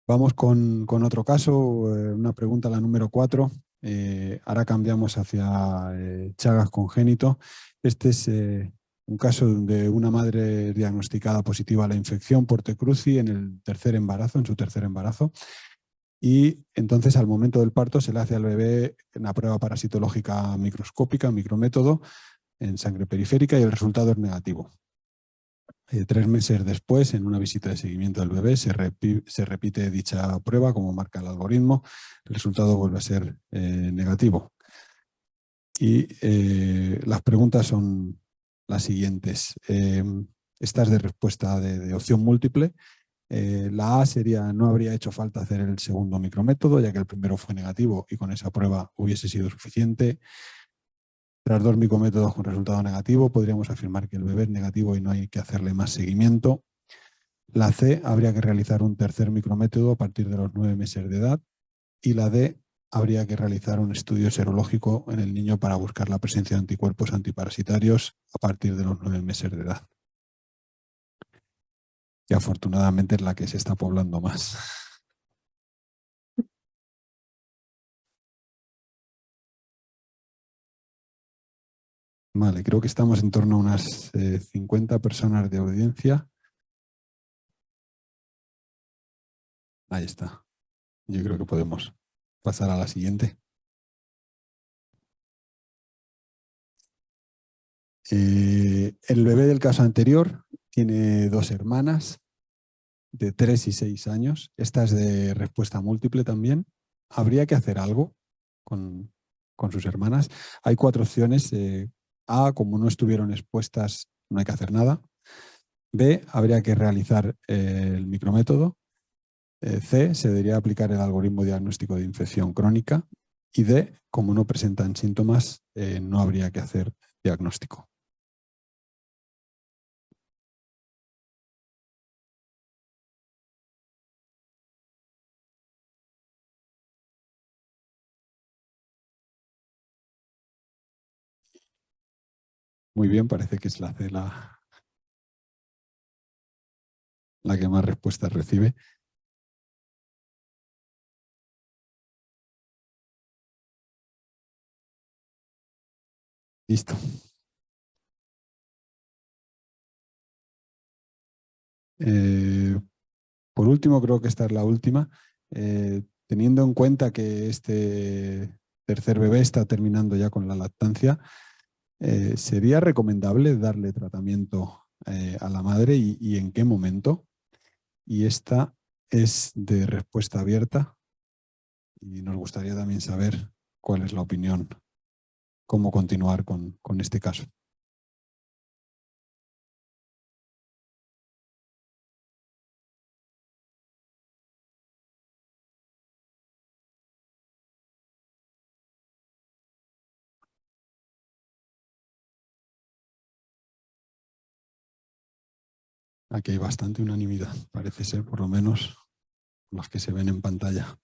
A: Vamos con otro caso, una pregunta, la número 4. Ahora cambiamos hacia Chagas congénito. Este es un caso de una madre diagnosticada positiva a la infección por T. cruzi en su tercer embarazo. Y entonces al momento del parto se le hace al bebé una prueba parasitológica microscópica, micrométodo, en sangre periférica y el resultado es negativo. 3 meses después, en una visita de seguimiento del bebé, se repite dicha prueba como marca el algoritmo. El resultado vuelve a ser negativo. Y las preguntas son las siguientes. Esta es de respuesta de opción múltiple. La A sería: no habría hecho falta hacer el segundo micrométodo, ya que el primero fue negativo y con esa prueba hubiese sido suficiente. Tras 2 micrométodos con resultado negativo, podríamos afirmar que el bebé es negativo y no hay que hacerle más seguimiento. La C, habría que realizar un tercer micrométodo a partir de los 9 meses de edad. Y la D, habría que realizar un estudio serológico en el niño para buscar la presencia de anticuerpos antiparasitarios a partir de los 9 meses de edad. Que afortunadamente es la que se está poblando más. Vale, creo que estamos en torno a unas 50 personas de audiencia. Ahí está. Yo creo que podemos pasar a la siguiente. El bebé del caso anterior tiene 2 hermanas de 3 y 6 años. Esta es de respuesta múltiple también. Habría que hacer algo con sus hermanas. Hay 4 opciones. A, como no estuvieron expuestas, no hay que hacer nada. B, habría que realizar el micrométodo. C, se debería aplicar el algoritmo diagnóstico de infección crónica. Y D, como no presentan síntomas, no habría que hacer diagnóstico. Muy bien, parece que es la C la que más respuestas recibe. Listo. Por último, creo que esta es la última. Teniendo en cuenta que este tercer bebé está terminando ya con la lactancia, ¿sería recomendable darle tratamiento a la madre y en qué momento? Y esta es de respuesta abierta y nos gustaría también saber cuál es la opinión, cómo continuar con este caso. Aquí hay bastante unanimidad, parece ser, por lo menos las que se ven en pantalla.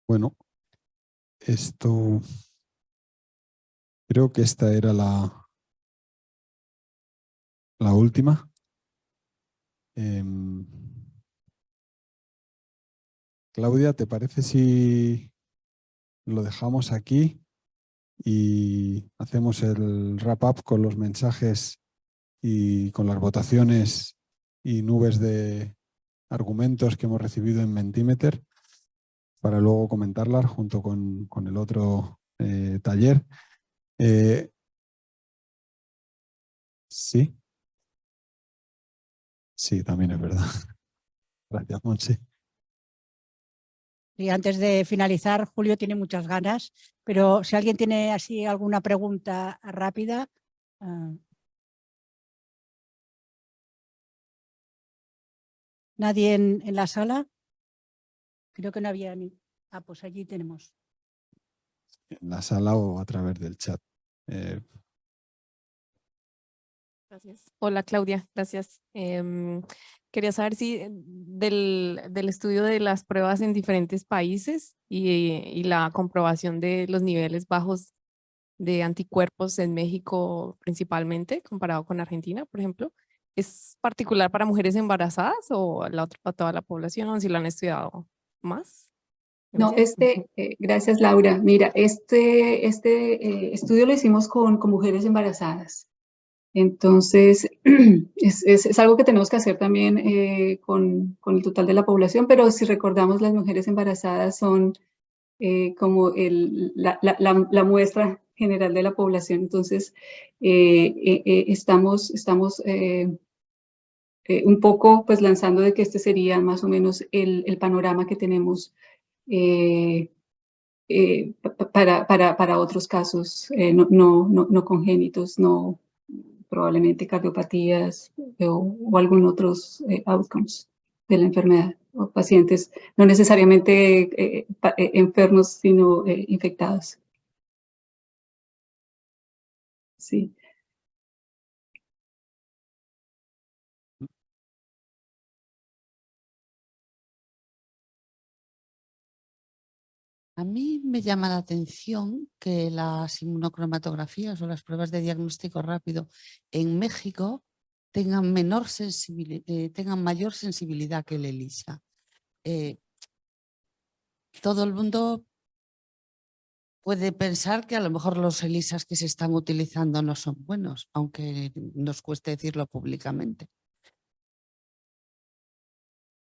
A: Bueno, esto creo que esta era la última. Claudia, ¿te parece si lo dejamos aquí y hacemos el wrap-up con los mensajes y con las votaciones y nubes de argumentos que hemos recibido en Mentimeter para luego comentarlas junto con el otro taller? Sí, sí, también es verdad. Gracias, Montse.
B: Y antes de finalizar, Julio tiene muchas ganas, pero si alguien tiene así alguna pregunta rápida. ¿Nadie en la sala? Creo que no había ni... pues allí tenemos.
A: En la sala o a través del chat.
D: Gracias. Hola Claudia, gracias. Quería saber si del estudio de las pruebas en diferentes países y la comprobación de los niveles bajos de anticuerpos en México principalmente, comparado con Argentina, por ejemplo, ¿es particular para mujeres embarazadas o la otra para toda la población, si lo han estudiado más?
C: No,
D: Gracias.
C: gracias Laura. Mira, este estudio lo hicimos con mujeres embarazadas. Entonces, es algo que tenemos que hacer también con el total de la población, pero si recordamos, las mujeres embarazadas son como la muestra general de la población. Entonces, estamos un poco pues lanzando de que este sería más o menos el panorama que tenemos para otros casos no congénitos, no probablemente cardiopatías o algún otros outcomes de la enfermedad, o pacientes no necesariamente enfermos, sino infectados. Sí.
E: A mí me llama la atención que las inmunocromatografías o las pruebas de diagnóstico rápido en México tengan mayor sensibilidad que el ELISA. todo el mundo puede pensar que a lo mejor los ELISAs que se están utilizando no son buenos, aunque nos cueste decirlo públicamente.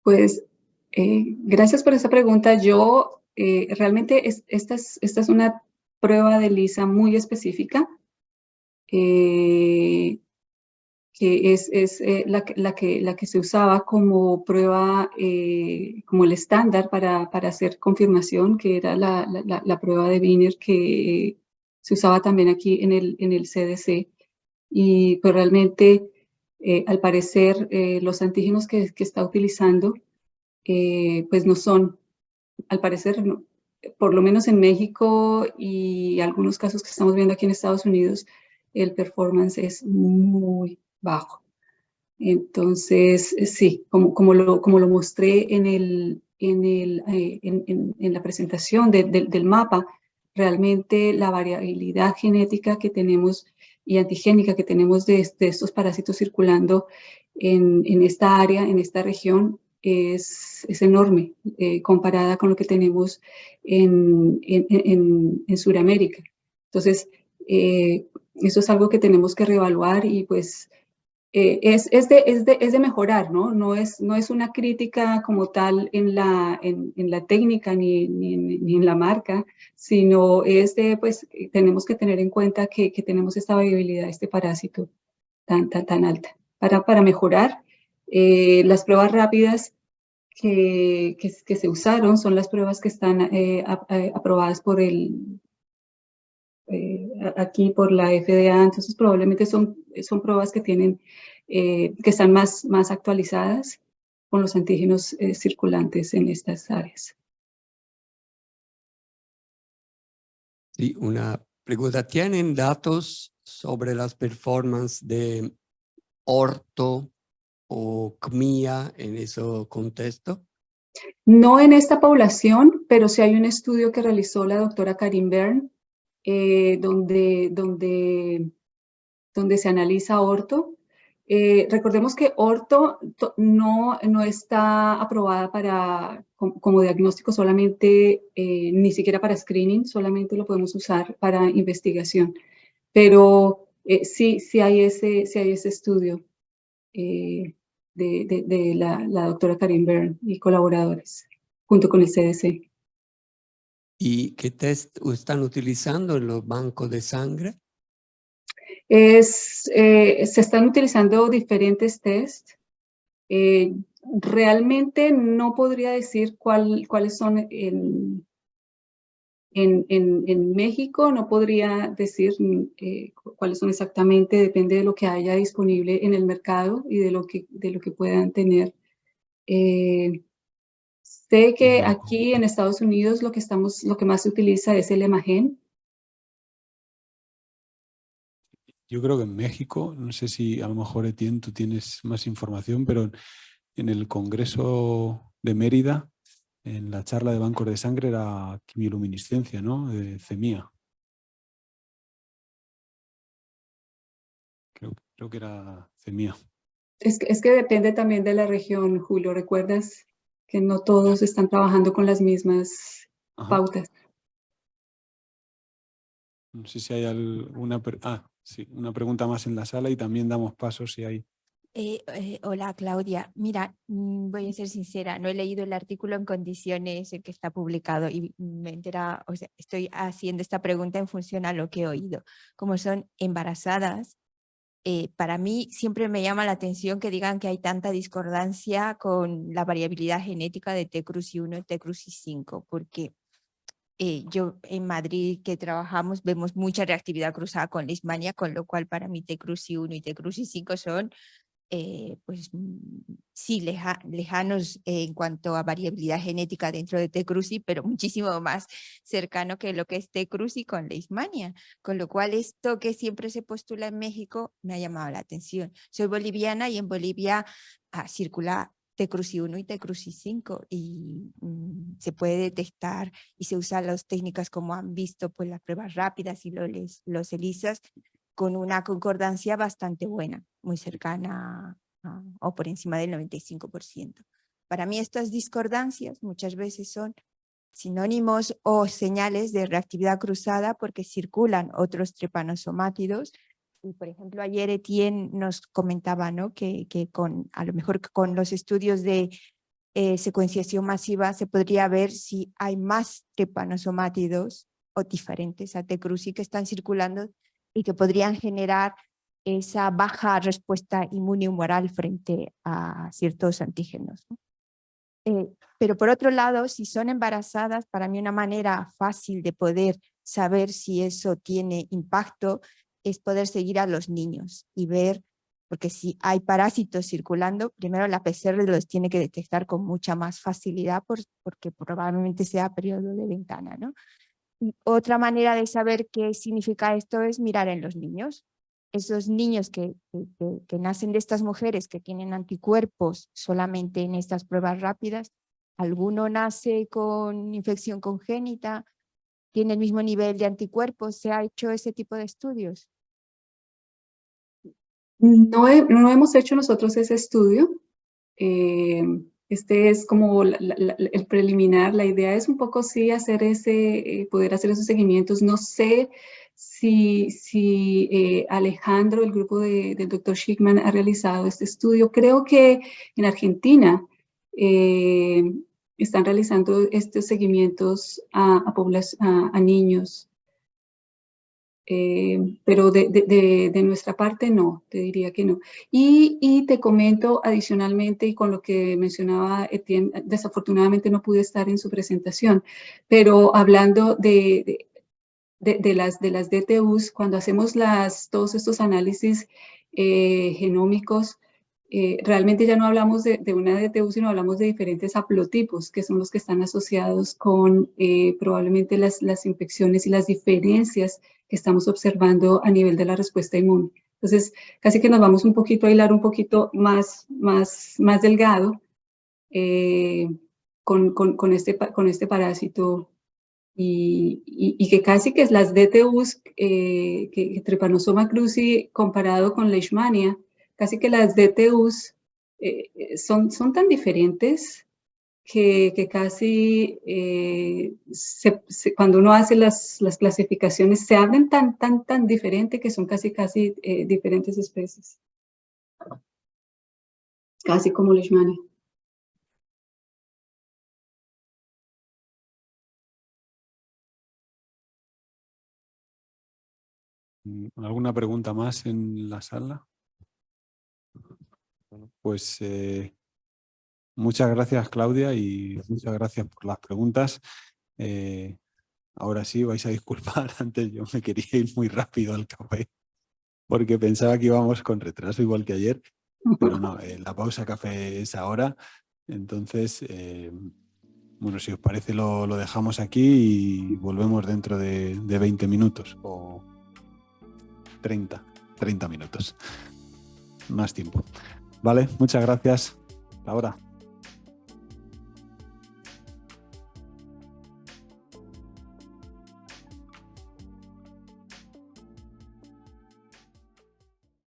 C: Pues gracias por esa pregunta. Yo realmente esta es una prueba de ELISA muy específica, que es la que se usaba como prueba, como el estándar para hacer confirmación, que era la prueba de Wiener que se usaba también aquí en el CDC. Y pues realmente, al parecer, los antígenos que está utilizando, pues no son, al parecer, no, por lo menos en México y algunos casos que estamos viendo aquí en Estados Unidos, el performance es muy bajo. Entonces, sí, como lo mostré en la presentación del mapa, realmente la variabilidad genética que tenemos y antigénica que tenemos de estos parásitos circulando en esta área, en esta región, es enorme comparada con lo que tenemos en Sudamérica. Entonces, eso es algo que tenemos que reevaluar y pues es de mejorar, ¿no? No es una crítica como tal en la técnica ni en la marca, sino es de, pues, tenemos que tener en cuenta que tenemos esta variabilidad, este parásito tan alta. Para mejorar, las pruebas rápidas que se usaron son las pruebas que están aprobadas por aquí por la FDA, entonces probablemente son pruebas que tienen, que están más actualizadas con los antígenos circulantes en estas áreas.
F: Sí, una pregunta. ¿Tienen datos sobre las performances de orto o CMIA en ese contexto?
C: No en esta población, pero sí hay un estudio que realizó la doctora Karin Byrne, donde se analiza orto. Recordemos que orto no está aprobada como diagnóstico solamente, ni siquiera para screening, solamente lo podemos usar para investigación. Pero sí hay ese estudio de la doctora Karin Byrne y colaboradores, junto con el CDC.
F: ¿Y qué test están utilizando en los bancos de sangre?
C: Se están utilizando diferentes tests. Realmente no podría decir cuáles son en México, no podría decir cuáles son exactamente, depende de lo que haya disponible en el mercado y de lo que puedan tener. Sé que aquí en Estados Unidos lo que más se utiliza es el Emagen.
A: Yo creo que en México, no sé si a lo mejor Etienne tú tienes más información, pero en el Congreso de Mérida, en la charla de bancos de sangre era quimioluminiscencia, ¿no? De CEMIA. Creo que era CEMIA.
C: Es que depende también de la región, Julio. ¿Recuerdas que no todos están trabajando con las mismas pautas?
A: No sé si hay alguna... sí, una pregunta más en la sala y también damos paso si hay...
G: Hola Claudia, mira, voy a ser sincera, no he leído el artículo en condiciones el que está publicado y me entera, o sea, estoy haciendo esta pregunta en función a lo que he oído. Como son embarazadas, para mí siempre me llama la atención que digan que hay tanta discordancia con la variabilidad genética de T-Cruci1 y T-Cruci5, porque yo en Madrid que trabajamos vemos mucha reactividad cruzada con Leishmania, con lo cual para mí T-Cruci1 y T-Cruci5 son pues sí, lejanos en cuanto a variabilidad genética dentro de T-Cruci, pero muchísimo más cercano que lo que es T-Cruci con Leishmania, con lo cual esto que siempre se postula en México me ha llamado la atención. Soy boliviana y en Bolivia circula T-Cruci1 y T-Cruci5 y se puede detectar y se usan las técnicas como han visto, pues las pruebas rápidas y los ELISAs con una concordancia bastante buena, muy cercana o por encima del 95%. Para mí estas discordancias muchas veces son sinónimos o señales de reactividad cruzada porque circulan otros trepanosomátidos. Y, por ejemplo, ayer Etienne nos comentaba, ¿no?, que a lo mejor con los estudios de secuenciación masiva se podría ver si hay más trepanosomátidos o diferentes a T. cruzi que están circulando y que podrían generar esa baja respuesta inmunhumoral frente a ciertos antígenos, ¿no? Pero por otro lado, si son embarazadas, para mí una manera fácil de poder saber si eso tiene impacto es poder seguir a los niños y ver, porque si hay parásitos circulando, primero la PCR los tiene que detectar con mucha más facilidad porque probablemente sea periodo de ventana, ¿no? Y otra manera de saber qué significa esto es mirar en los niños. Esos niños que nacen de estas mujeres que tienen anticuerpos solamente en estas pruebas rápidas, alguno nace con infección congénita, tiene el mismo nivel de anticuerpos, ¿se ha hecho ese tipo de estudios?
C: No hemos hecho nosotros ese estudio. Este es como el preliminar. La idea es un poco sí hacer poder hacer esos seguimientos. No sé si Alejandro, el grupo del Dr. Schickman, ha realizado este estudio. Creo que en Argentina están realizando estos seguimientos a niños. Pero de nuestra parte no, te diría que no. Y te comento adicionalmente, y con lo que mencionaba Etienne, desafortunadamente no pude estar en su presentación, pero hablando de las DTUs, cuando hacemos todos estos análisis genómicos, realmente ya no hablamos de una DTU, sino hablamos de diferentes haplotipos, que son los que están asociados con probablemente las infecciones y las diferencias que estamos observando a nivel de la respuesta inmune. Entonces, casi que nos vamos un poquito a hilar un poquito más delgado con este parásito y que casi que las DTUs, que Trypanosoma cruzi comparado con Leishmania, casi que las DTUs son tan diferentes que casi cuando uno hace las clasificaciones se abren tan diferente que son casi diferentes especies. Casi como Leishmania.
A: ¿Alguna pregunta más en la sala? Bueno, pues muchas gracias, Claudia, y muchas gracias por las preguntas. Ahora sí, vais a disculpar, antes yo me quería ir muy rápido al café porque pensaba que íbamos con retraso igual que ayer, pero no, la pausa café es ahora. Entonces, bueno, si os parece lo dejamos aquí y volvemos dentro de 20 minutos o 30 minutos. Más tiempo. Vale, muchas gracias. Hasta ahora.